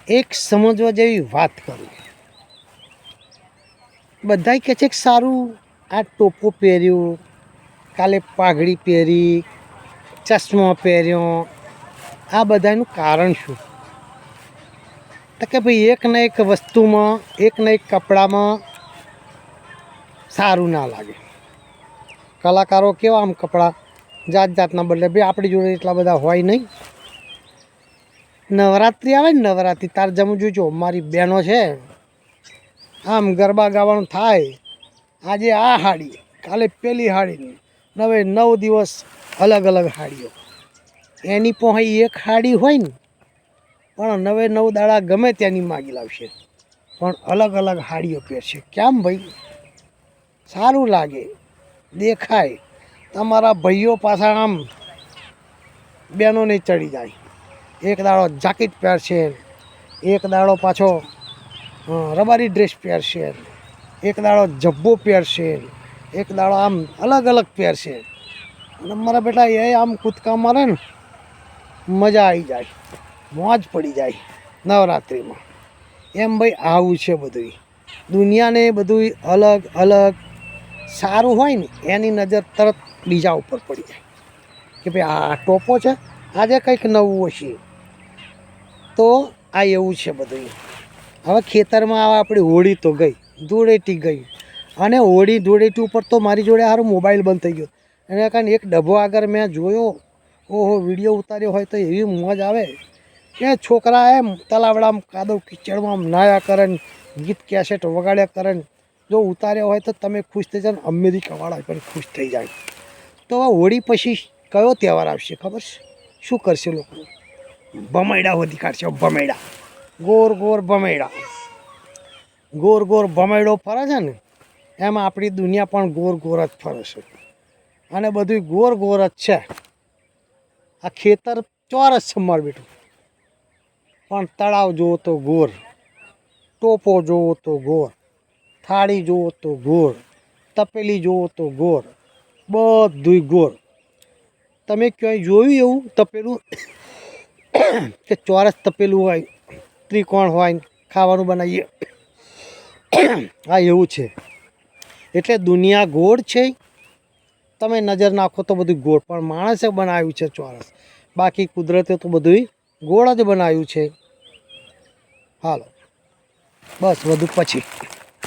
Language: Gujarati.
એક સમજવા જેવી વાત કરું. બધાય કહે છે કે સારું આ ટોપો પહેર્યું, કાલે પાઘડી પહેરી, ચશ્મો પહેર્યો, આ બધાનું કારણ શું? તો કે ભાઈ એક ને એક વસ્તુમાં, એક ને એક કપડામાં સારું ના લાગે. કલાકારો કેવા આમ કપડાં જાત જાતના બદલે ભાઈ આપણી જોડે એટલા બધા હોય નહીં. નવરાત્રિ આવે ને નવરાત્રિ તાર જમું જોજો, મારી બહેનો છે આમ ગરબા ગાવાનું થાય, આજે આ હાડી, કાલે પેલી હાડી, 9 દિવસ અલગ અલગ હાડીઓ. એની પાસે એક હાડી હોય ને પણ 9 દાડા ગમે ત્યાંની માગી લાવશે, પણ અલગ અલગ હાડીઓ પહેરશે. કેમ ભાઈ? સારું લાગે, દેખાય. તમારા ભાઈઓ પાછા આમ બહેનોને ચડી જાય. એક દાડો જાકીટ પહેરશે, એક દાડો પાછો રબારી ડ્રેસ પહેરશે, એક દાડો જબ્બો પહેરશે, એક દાડો આમ અલગ અલગ પહેરશે. અને મારા બેટા એ આમ કૂદકા મારે ને મજા આવી જાય, મોજ પડી જાય નવરાત્રિમાં. એમ ભાઈ આવું છે બધું. દુનિયાને બધું અલગ અલગ સારું હોય ને એની નજર તરત બીજા ઉપર પડી જાય કે ભાઈ આ ટોપો છે, આજે કંઈક નવું હશે. તો આ એવું છે બધું. હવે ખેતરમાં આવે આપણી હોળી તો ગઈ, ધૂળેટી ગઈ, અને હોળી ધૂળેટી ઉપર તો મારી જોડે સારો મોબાઈલ બંધ થઈ ગયો. એના કારણે એક ડબ્બો આગળ મેં જોયો, ઓહો વિડીયો ઉતાર્યો હોય તો એવી મોજ આવે કે છોકરા એમ તલાવડામાં કાદવ કિચડમાં આમ નાયા કરે ને ગીત કેસેટ વગાડ્યા કરે ને જો ઉતાર્યો હોય તો તમે ખુશ થઈ જાઓ, અમેરિકાવાળા પણ ખુશ થઈ જાય. તો હોળી પછી કયો તહેવાર આવશે ખબર છે? શું કરશે લોકો? ભમેડા હોધી કાઢશે. ભમેડા, ગોર ગોર ભમેડા, ગોર ગોર ભમેડો ફરે છે ને એમાં આપણી દુનિયા પણ ગોર ગોર જ ફરે છે. અને બધું ગોર ગોર જ છે. આ ખેતર ચોરસ છે મારું બેટું, પણ તળાવ જુઓ તો ગોર, ટોપો જુઓ તો ગોર, થાળી જુઓ તો ગોળ, તપેલી જુઓ તો ગોળ, બધુંય ગોળ. તમે ક્યાંય જોયું એવું તપેલું કે ચોરસ તપેલું હોય, ત્રિકોણ હોય, ખાવાનું બનાવીએ? હા એવું છે. એટલે દુનિયા ગોળ છે. તમે નજર નાખો તો બધું ગોળ, પણ માણસે બનાવ્યું છે ચોરસ. બાકી કુદરતે તો બધું ગોળ જ બનાવ્યું છે. હાલો બસ, બધું પછી.